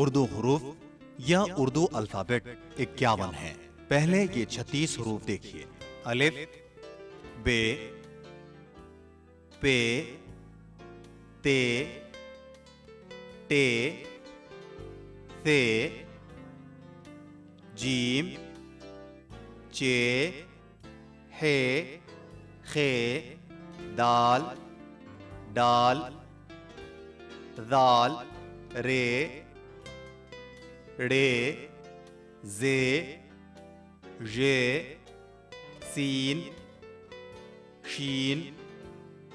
اردو حروف یا اردو الفابیٹ 51 ہیں۔ پہلے یہ 36 حروف دیکھیے۔ الف، بے، پے، تے، ٹے، ثے، جیم، چے، ہے، خے، دال، ڈال، ذال، رے، ڑے، زے، ژے، سین، شین،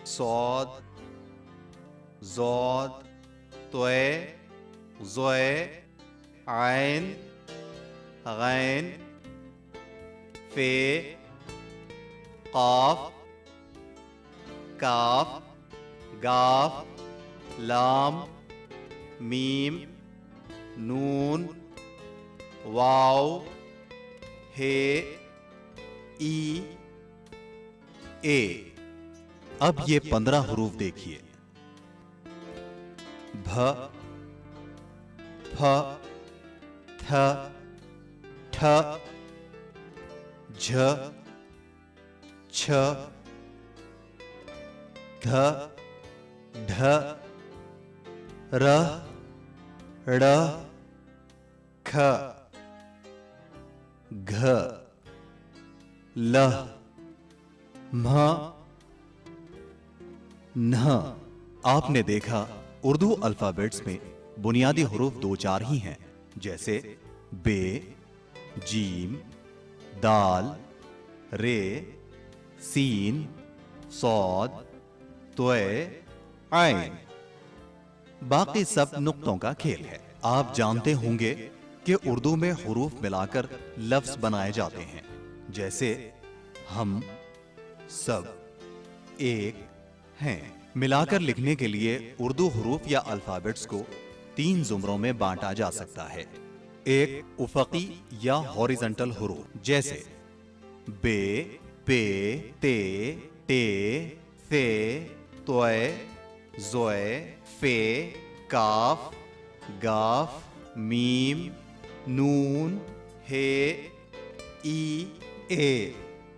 صاد، ضاد، طے، ظے، عین، غین، فے، قاف، کاف، گاف، لام، میم، نون، واو، ہے، ای، اے۔ اب یہ 15 حروف دیکھیے۔ بھ، پھ، تھ، ٹھ، جھ، چھ، دھ، ڈھ، ر، ڑ، کھ، گھ، ل، مھ، نھ۔ آپ نے دیکھا اردو الفابیٹس میں بنیادی حروف 2-4 ہی ہیں، جیسے بے، جیم، دال، رے، سین، صاد، طے، عین۔ باقی سب نقطوں کا کھیل ہے۔ آپ جانتے ہوں گے کہ اردو میں حروف ملا کر لفظ بنائے جاتے ہیں، جیسے ہم، سب، ایک، ہیں۔ ملا کر لکھنے کے لیے اردو حروف یا الفابیٹس کو 3 زمروں میں بانٹا جا سکتا ہے۔ ایک افقی یا ہاریزنٹل حروف، جیسے بے، پے، تے، ٹے، ثے، طے، ظے، فے، کاف، گاف، میم، نون، ہے، ای، اے۔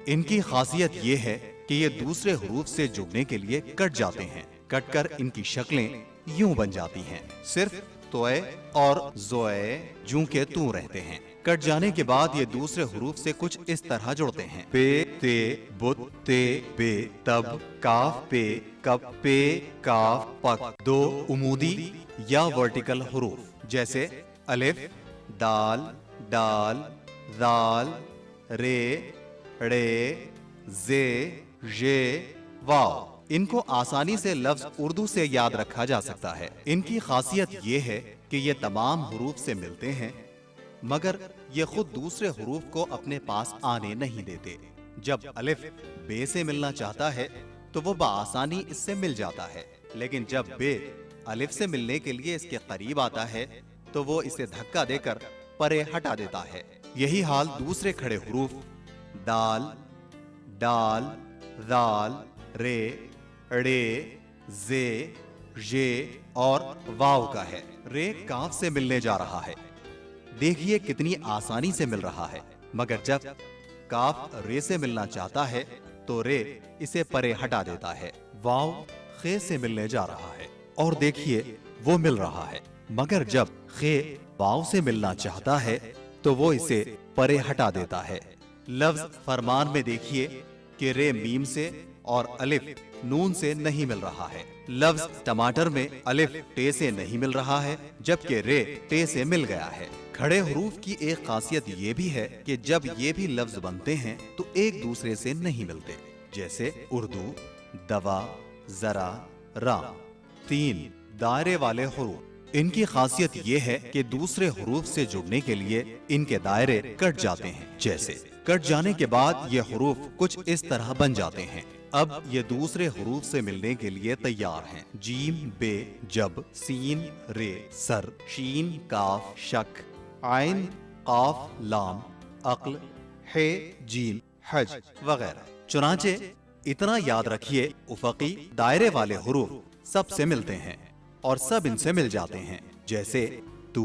ان کی خاصیت یہ ہے کہ یہ دوسرے حروف سے جڑنے کے لیے کٹ جاتے ہیں۔ کٹ کر ان کی شکلیں یوں بن جاتی ہیں۔ صرف طے اور ظے جوں کے توں رہتے ہیں۔ کٹ جانے کے بعد یہ دوسرے حروف سے کچھ اس طرح جڑتے ہیں۔ پے، تے، بت، تے، بے، تب، کاف، پے، کب، پے، کاف، پک۔ 2 عمودی یا ورٹیکل حروف، جیسے الف، دال، ڈال، ذال، رے، ڑے، زے، ژے، واو۔ ان کو آسانی سے لفظ اردو سے یاد رکھا جا سکتا ہے۔ ان کی خاصیت یہ ہے کہ یہ تمام حروف سے ملتے ہیں، مگر یہ خود دوسرے حروف کو اپنے پاس آنے نہیں دیتے۔ جب الف بے سے ملنا چاہتا ہے تو وہ بآسانی اس سے مل جاتا ہے، لیکن جب بے الف سے ملنے کے لیے اس کے قریب آتا ہے تو وہ اسے دھکا دے کر پرے ہٹا دیتا ہے۔ یہی حال دوسرے کھڑے حروف دال، ڈال، ذال، رے، ڑے، زے، ژے اور واو کا ہے۔ رے کاف سے ملنے جا رہا ہے۔ دیکھیے کتنی آسانی سے مل رہا ہے، مگر جب کاف رے سے ملنا چاہتا ہے تو رے اسے پرے ہٹا دیتا ہے۔ واو خے سے ملنے جا رہا ہے اور دیکھیے وہ مل رہا ہے، مگر جب خے واو سے ملنا چاہتا ہے تو وہ اسے پرے ہٹا دیتا ہے۔ لفظ فرمان میں دیکھیے کہ رے میم سے اور الف نون سے نہیں مل رہا ہے۔ لفظ ٹماٹر میں الف ٹے سے نہیں مل رہا ہے، جبکہ رے ٹے سے مل گیا ہے۔ کھڑے حروف کی ایک خاصیت یہ بھی ہے کہ جب یہ بھی لفظ بنتے ہیں تو ایک دوسرے سے نہیں ملتے، جیسے اردو، دوا، ذرا، رام۔ 3 دائرے والے حروف۔ ان کی خاصیت یہ ہے کہ دوسرے حروف سے جڑنے کے لیے ان کے دائرے کٹ جاتے ہیں، جیسے کٹ جانے کے بعد یہ حروف کچھ اس طرح بن جاتے ہیں۔ اب یہ دوسرے حروف سے ملنے کے لیے تیار ہیں۔ جیم، بے، جب، سین، رے، سر، شین، کاف، شک، عین، قاف، لام، عقل، ہے، جیم، حج وغیرہ۔ چنانچہ اتنا یاد رکھیے، افقی دائرے والے حروف سب سے ملتے ہیں اور سب ان سے مل جاتے ہیں، جیسے تو،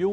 U,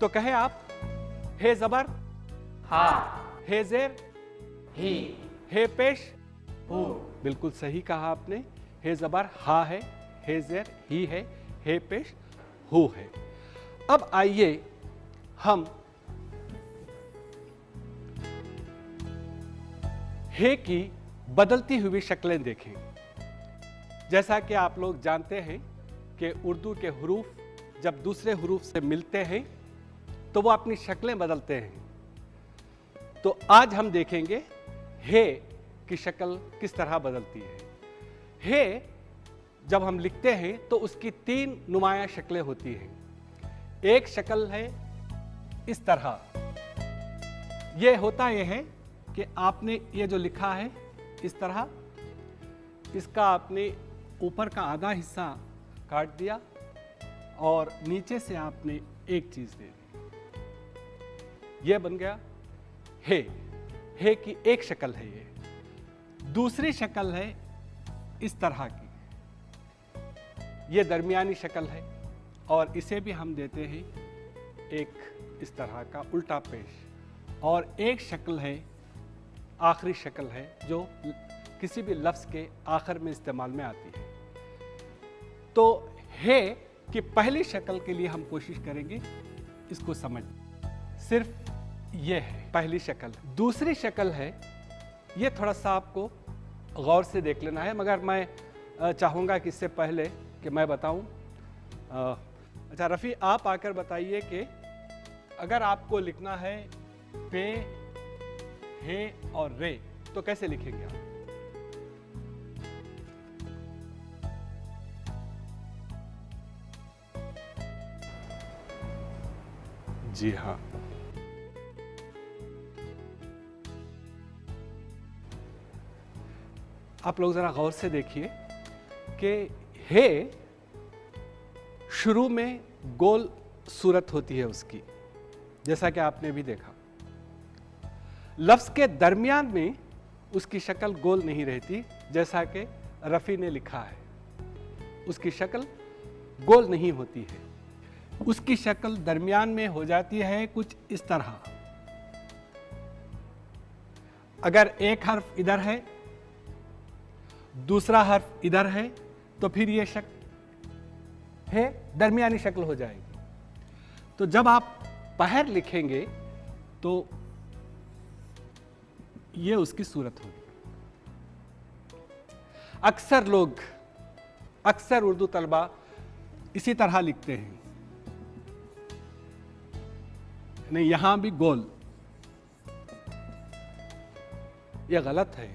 تو کہیں آپ ہے زبر ہا ہے زیر ہی ہے پیش ہو بالکل صحیح کہا آپ نے. ہے زبر ہا ہے زیر ہی ہے پیش ہو ہے. اب آئیے ہم ہے کی بدلتی ہوئی شکلیں دیکھیں. جیسا کہ آپ لوگ جانتے ہیں کہ اردو کے حروف جب دوسرے حروف سے ملتے ہیں تو وہ اپنی شکلیں بدلتے ہیں. تو آج ہم دیکھیں گے ہے کی شکل کس طرح بدلتی ہے. ہے جب ہم لکھتے ہیں تو اس کی 3 نمایاں شکلیں ہوتی ہیں. ایک شکل ہے اس طرح. یہ ہوتا یہ ہے کہ آپ نے یہ جو لکھا ہے اس طرح، اس کا آپ نے اوپر کا آدھا حصہ کاٹ دیا اور نیچے سے آپ نے ایک چیز دے دی. یہ بن گیا ہے کی ایک شکل ہے. یہ دوسری شکل ہے اس طرح کی. یہ درمیانی شکل ہے اور اسے بھی ہم دیتے ہیں ایک اس طرح کا الٹا پیش. اور ایک شکل ہے آخری شکل ہے جو کسی بھی لفظ کے آخر میں استعمال میں آتی ہے. تو ہے کہ پہلی شکل کے لیے ہم کوشش کریں گے اس کو سمجھ. صرف یہ ہے پہلی شکل. دوسری شکل ہے، یہ تھوڑا سا آپ کو غور سے دیکھ لینا ہے، مگر میں چاہوں گا کہ اس سے پہلے کہ میں بتاؤں. اچھا رفیع، آپ آ کر بتائیے کہ اگر آپ کو لکھنا ہے پے ہے اور رے تو کیسے لکھیں گے آپ؟ جی ہاں، آپ لوگ ذرا غور سے دیکھیے کہ ہے شروع میں گول صورت ہوتی ہے اس کی، جیسا کہ آپ نے بھی دیکھا. لفظ کے درمیان میں اس کی شکل گول نہیں رہتی، جیسا کہ رفیع نے لکھا ہے. اس کی شکل گول نہیں ہوتی ہے. اس کی شکل درمیان میں ہو جاتی ہے کچھ اس طرح. اگر ایک حرف ادھر ہے، دوسرا حرف ادھر ہے، تو پھر یہ شکل ہے درمیانی شکل ہو جائے گی. تو جب آپ پہر لکھیں گے تو یہ اس کی صورت ہوگی. اکثر اردو طلبہ اسی طرح لکھتے ہیں. نہیں، یہاں بھی گول، یہ غلط ہے.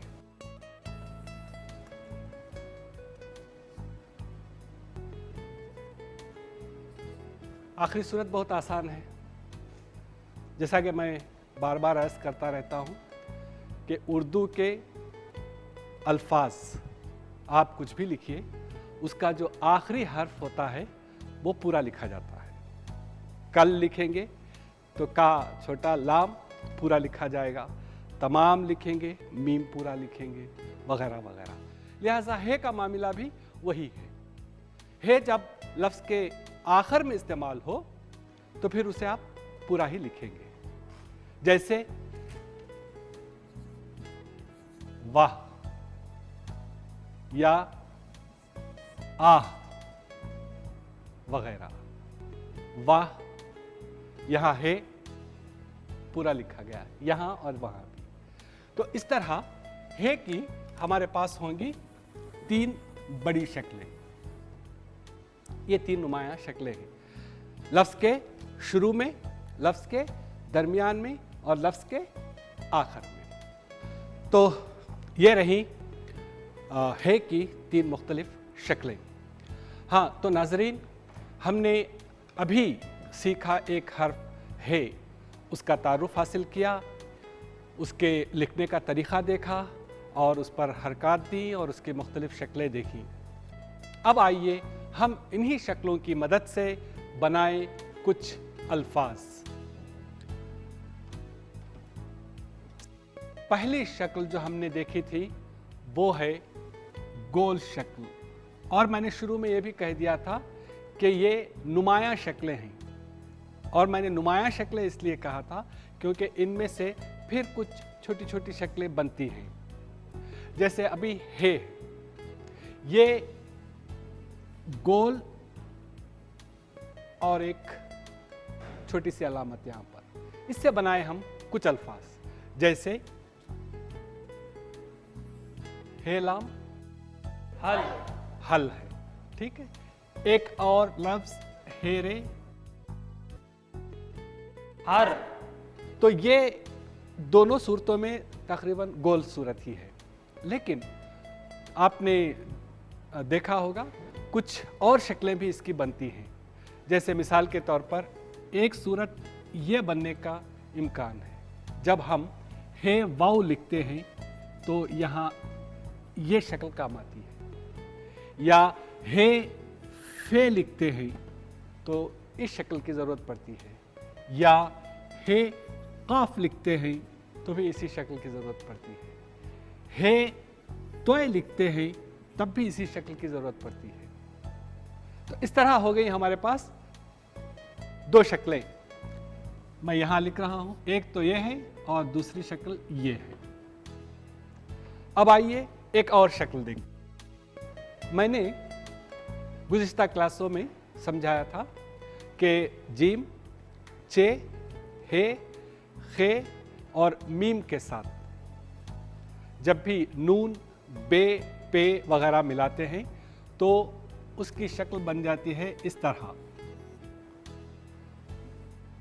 آخری صورت بہت آسان ہے. جیسا کہ میں بار بار عرض کرتا رہتا ہوں کہ اردو کے الفاظ آپ کچھ بھی لکھیے، اس کا جو آخری حرف ہوتا ہے وہ پورا لکھا جاتا ہے. کل لکھیں گے تو کا چھوٹا لام پورا لکھا جائے گا. تمام لکھیں گے میم پورا لکھیں گے، وغیرہ وغیرہ. لہذا ہے کا معاملہ بھی وہی ہے. ہے جب لفظ کے آخر میں استعمال ہو تو پھر اسے آپ پورا ہی لکھیں گے. جیسے واہ یا آہ وغیرہ. واہ یہاں ہے پورا لکھا گیا ہے، یہاں اور وہاں بھی. تو اس طرح ہے کی ہمارے پاس ہوں گی 3 بڑی شکلیں. یہ 3 نمایاں شکلیں ہیں، لفظ کے شروع میں، لفظ کے درمیان میں اور لفظ کے آخر میں. تو یہ رہی ہے کی 3 مختلف شکلیں. ہاں تو ناظرین، ہم نے ابھی سیکھا ایک حرف ہے، اس کا تعارف حاصل کیا، اس کے لکھنے کا طریقہ دیکھا اور اس پر حرکات دی اور اس کی مختلف شکلیں دیکھیں. اب آئیے ہم انہی شکلوں کی مدد سے بنائیں کچھ الفاظ. پہلی شکل جو ہم نے دیکھی تھی وہ ہے گول شکل، اور میں نے شروع میں یہ بھی کہہ دیا تھا کہ یہ نمایاں شکلیں ہیں. اور میں نے نمایاں شکلیں اس لیے کہا تھا کیونکہ ان میں سے پھر کچھ چھوٹی چھوٹی شکلیں بنتی ہیں. جیسے ابھی ہے، یہ گول اور ایک چھوٹی سی علامت یہاں پر، اس سے بنائے ہم کچھ الفاظ جیسے ہے لام حل حل ہے. ٹھیک ہے. ایک اور لفظ ہے رے. ہر تو یہ دونوں صورتوں میں تقریباً گول صورت ہی ہے، لیکن آپ نے دیکھا ہوگا کچھ اور شکلیں بھی اس کی بنتی ہیں. جیسے مثال کے طور پر ایک صورت یہ بننے کا امکان ہے، جب ہم ہے واو لکھتے ہیں تو یہاں یہ شکل کام آتی ہے، یا ہے فے لکھتے ہیں تو اس شکل کی ضرورت پڑتی ہے، یا ہے قاف لکھتے ہیں تو بھی اسی شکل کی ضرورت پڑتی ہے توئے لکھتے ہیں تب بھی اسی شکل کی ضرورت پڑتی ہے. تو اس طرح ہو گئی ہمارے پاس دو شکلیں. میں یہاں لکھ رہا ہوں، ایک تو یہ ہے اور دوسری شکل یہ ہے. اب آئیے ایک اور شکل دیکھیں. میں نے گزشتہ کلاسوں میں سمجھایا تھا کہ جیم، چے، ہے، خے اور میم کے ساتھ جب بھی نون، بے، پے وغیرہ ملاتے ہیں تو اس کی شکل بن جاتی ہے اس طرح.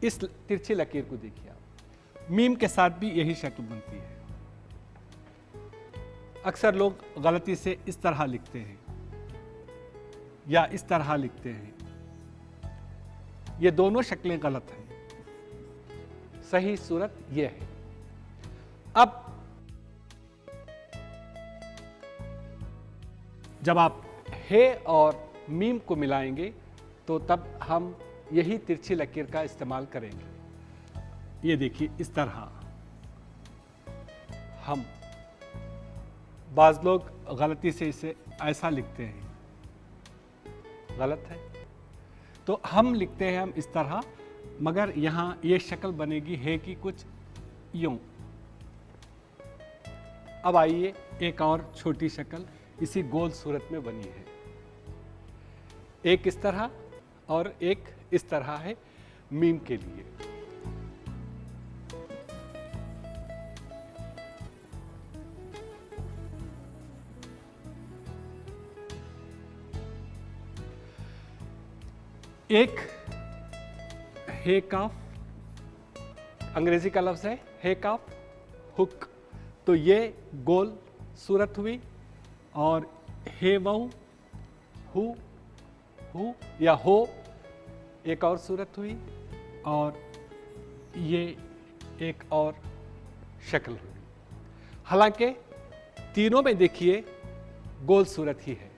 اس ترچھی لکیر کو دیکھیے آپ. میم کے ساتھ بھی یہی شکل بنتی ہے. اکثر لوگ غلطی سے اس طرح لکھتے ہیں یا اس طرح لکھتے ہیں. یہ دونوں شکلیں غلط ہیں. صحیح صورت یہ ہے. اب جب آپ ہے اور میم کو ملائیں گے تو تب ہم یہی ترچھی لکیر کا استعمال کریں گے. یہ دیکھیے اس طرح. ہم بعض لوگ غلطی سے اسے ایسا لکھتے ہیں، غلط ہے. تو ہم لکھتے ہیں ہم اس طرح، مگر یہاں یہ شکل بنے گی ہے کی کچھ یوں. اب آئیے ایک اور چھوٹی شکل اسی گول صورت میں بنی ہے. ایک اس طرح اور ایک اس طرح ہے میم کے لیے. ایک ہے کاف، انگریزی کا لفظ ہے ہے کاف، ہک. تو یہ گول صورت ہوئی. اور ہے وو، ہو یا ہو ایک اور صورت ہوئی. اور یہ ایک اور شکل ہوئی. حالانکہ تینوں میں دیکھیے گول صورت ہی ہے،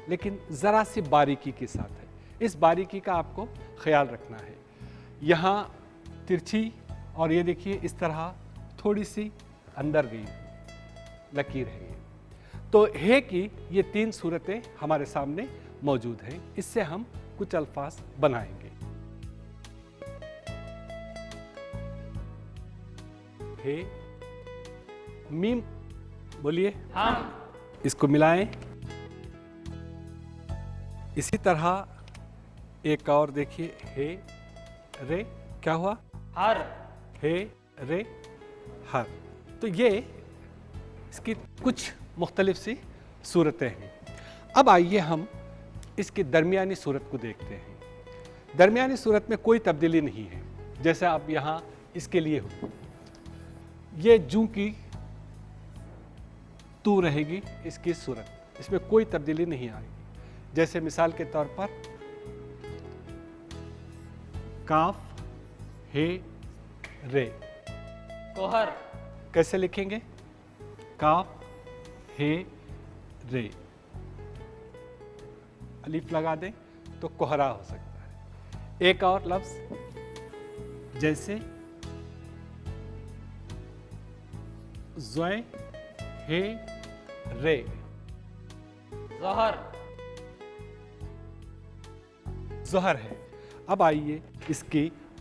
لیکن ذرا سی باریکی کے ساتھ ہے. اس باریکی کا آپ کو خیال رکھنا ہے. یہاں ترچھی اور یہ دیکھیے اس طرح تھوڑی سی اندر گئی لکیر ہے. تو ہے کی یہ تین صورتیں ہمارے سامنے موجود ہیں. اس سے ہم کچھ الفاظ بنائیں گے. ہے، میم بولیے. ہم اس کو ملائیں. اسی طرح ایک اور دیکھیے ہے رے. کیا ہوا؟ ہر ہے رے ہر. تو یہ اس کی کچھ مختلف سی صورتیں ہیں. اب آئیے ہم اس کی درمیانی صورت کو دیکھتے ہیں. درمیانی صورت میں کوئی تبدیلی نہیں ہے. جیسے اب یہاں اس کے لیے ہو، یہ جو کی تو رہے گی اس کی صورت، اس میں کوئی تبدیلی نہیں آئے گی. جیسے مثال کے طور پر کاف ہے رے. کوہر کیسے لکھیں گے؟ کاف ہے رے، الف لگا دیں تو کوہرا ہو سکتا ہے. ایک اور لفظ جیسے زوئے ہے رے. ظہر ظہر ہے. اب آئیے اس کی